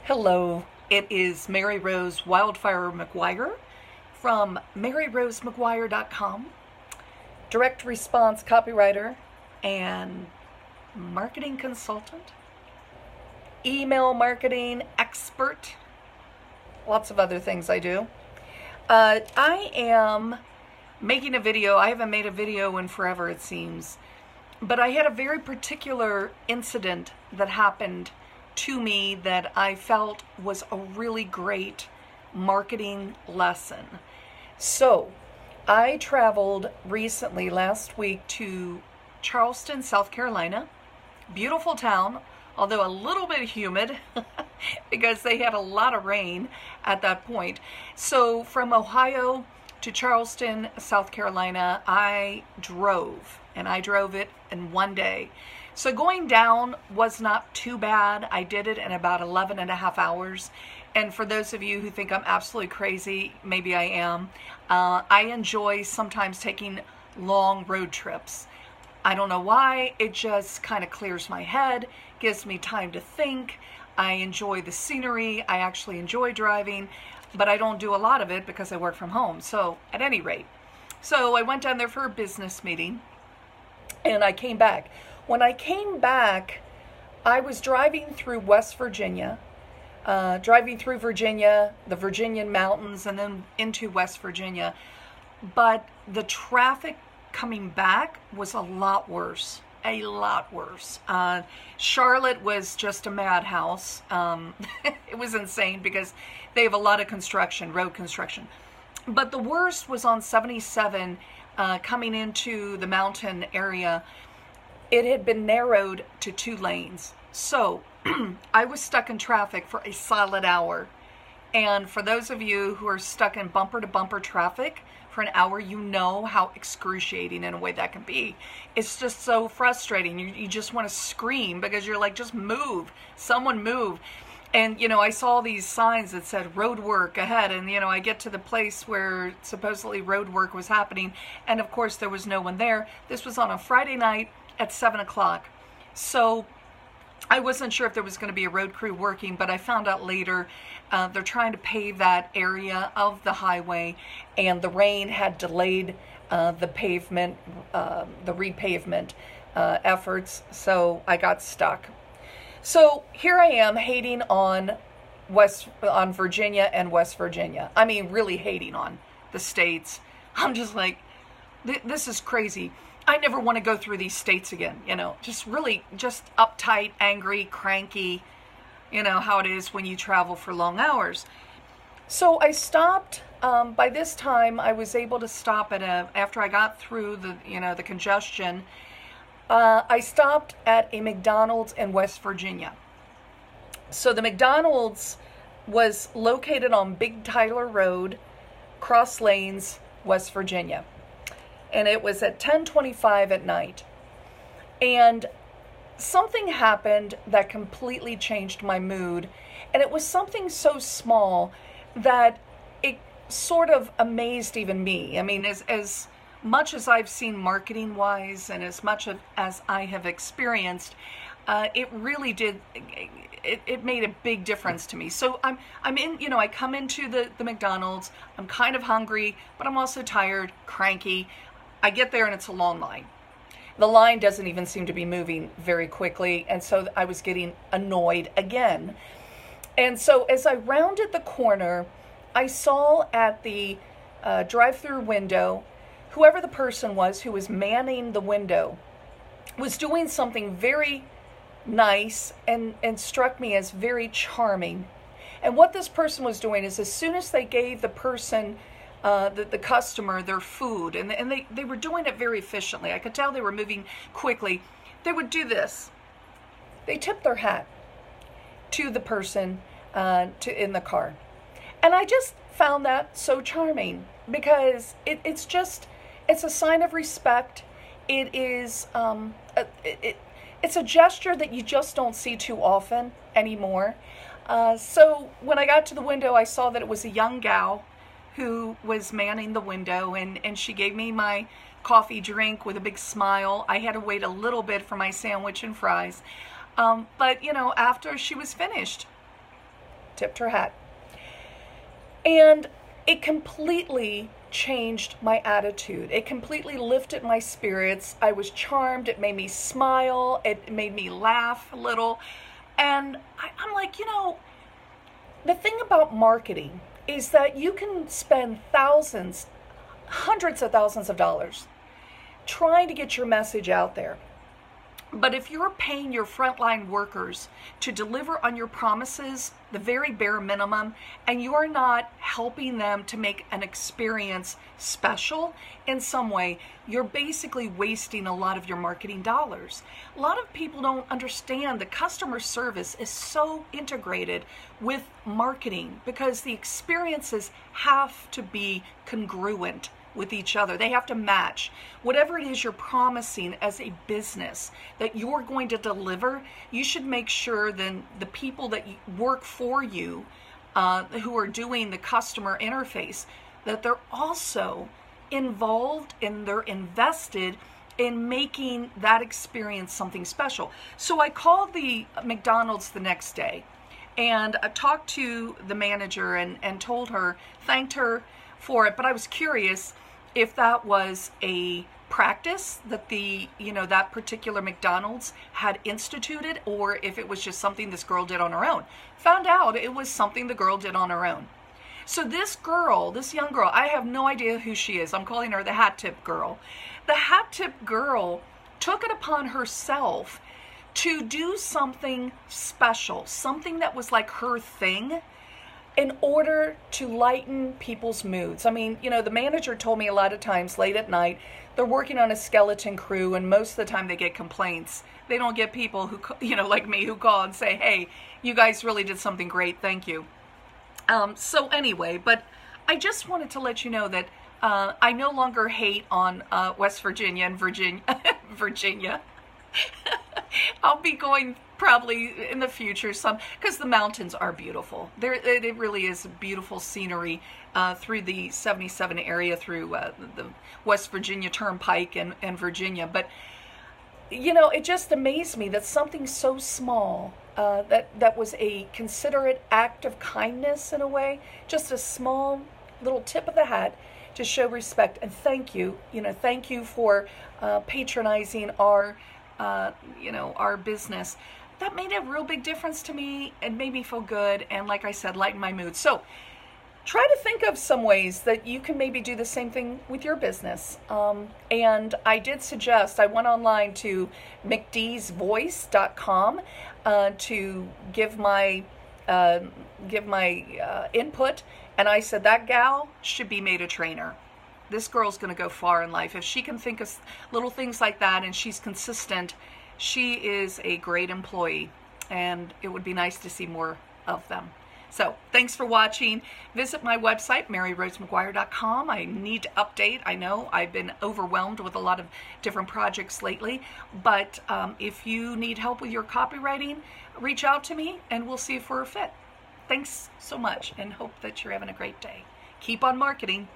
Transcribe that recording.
Hello, it is Mary Rose Wildfire McGuire from MaryRoseMcGuire.com, direct response copywriter and marketing consultant, email marketing expert, lots of other things I do. I am making a video. I haven't made a video in forever, it seems, but I had a very particular incident that happened to me that I felt was a really great marketing lesson. So I traveled recently last week to Charleston, South Carolina. Beautiful town, although a little bit humid because they had a lot of rain at that point. So from Ohio to Charleston, South Carolina, I drove, and I drove it in one day. So going down was not too bad. I did it in about 11 and a half hours. And for those of you who think I'm absolutely crazy, maybe I am. I enjoy sometimes taking long road trips. I don't know why. It just kind of clears my head, gives me time to think. I enjoy the scenery. I actually enjoy driving, but I don't do a lot of it because I work from home. So at any rate, so I went down there for a business meeting and I came back. When I came back, I was driving through West Virginia, the Virginian mountains, and then into West Virginia. But the traffic coming back was a lot worse. Charlotte was just a madhouse. It was insane because they have a lot of construction, road construction. But the worst was on 77 coming into the mountain area. It had been narrowed to 2 lanes. So I was stuck in traffic for a solid hour. And for those of you who are stuck in bumper to bumper traffic for an hour, you know how excruciating in a way that can be. It's just so frustrating. You just want to scream because you're like, just move. Someone move. And, I saw these signs that said road work ahead. And, I get to the place where supposedly road work was happening. And, of course, there was no one there. This was on a Friday night at 7 o'clock. So I wasn't sure if there was going to be a road crew working, but I found out later they're trying to pave that area of the highway, and the rain had delayed the repavement efforts, so I got stuck. So here I am hating on Virginia and West Virginia. I mean, really hating on the states. I'm just like, this is crazy. I never want to go through these states again, just uptight, angry, cranky, how it is when you travel for long hours. So I stopped, by this time I was able to stop after I got through the congestion, I stopped at a McDonald's in West Virginia. So the McDonald's was located on Big Tyler Road, Cross Lanes, West Virginia. And it was at 10:25 at night. And something happened that completely changed my mood. And it was something so small that it sort of amazed even me. I mean, as much as I've seen marketing-wise and as much as I have experienced, it really did, it made a big difference to me. So I'm in, I come into the McDonald's, I'm kind of hungry, but I'm also tired, cranky. I get there and it's a long line. The line doesn't even seem to be moving very quickly, and so I was getting annoyed again. And so as I rounded the corner, I saw at the drive-through window, whoever the person was who was manning the window was doing something very nice and struck me as very charming. And what this person was doing is, as soon as they gave the person the customer their food, and they were doing it very efficiently. I could tell they were moving quickly. They would do this. They tipped their hat to the person in the car. And I just found that so charming because it's a sign of respect. It is it's a gesture that you just don't see too often anymore. So when I got to the window, I saw that it was a young gal who was manning the window, and she gave me my coffee drink with a big smile. I had to wait a little bit for my sandwich and fries. But, after she was finished, tipped her hat. And it completely changed my attitude. It completely lifted my spirits. I was charmed. It made me smile. It made me laugh a little. And I'm like, the thing about marketing is that you can spend thousands, hundreds of thousands of dollars trying to get your message out there. But if you're paying your frontline workers to deliver on your promises, the very bare minimum, and you're not helping them to make an experience special in some way, you're basically wasting a lot of your marketing dollars. A lot of people don't understand that customer service is so integrated with marketing because the experiences have to be congruent with each other. They have to match. Whatever it is you're promising as a business that you're going to deliver, you should make sure then the people that work for you, who are doing the customer interface, that they're also involved and they're invested in making that experience something special. So I called the McDonald's the next day and I talked to the manager and told her, thanked her for it, but I was curious if that was a practice that that particular McDonald's had instituted, or if it was just something this girl did on her own. Found out it was something the girl did on her own. So this young girl, I have no idea who she is. I'm calling her the hat tip girl. The hat tip girl took it upon herself to do something special, something that was like her thing, in order to lighten people's moods. I mean, the manager told me a lot of times late at night, they're working on a skeleton crew, and most of the time they get complaints. They don't get people who, like me, who call and say, hey, you guys really did something great, thank you. So anyway, but I just wanted to let you know that I no longer hate on West Virginia and Virginia. I'll be going probably in the future because the mountains are beautiful. It really is beautiful scenery through the 77 area, through the West Virginia Turnpike and Virginia. But it just amazed me that something so small, that was a considerate act of kindness in a way, just a small little tip of the hat to show respect and thank you. Thank you for patronizing our business. That made a real big difference to me and made me feel good, and like I said, lighten my mood. So try to think of some ways that you can maybe do the same thing with your business. And I did suggest, I went online to mcdsvoice.com to give my input, and I said that gal should be made a trainer. This girl's going to go far in life. If she can think of little things like that and she's consistent, she is a great employee, and it would be nice to see more of them. So thanks for watching. Visit my website, MaryRoseMcGuire.com. I need to update. I know I've been overwhelmed with a lot of different projects lately, but if you need help with your copywriting, reach out to me and we'll see if we're a fit. Thanks so much, and hope that you're having a great day. Keep on marketing.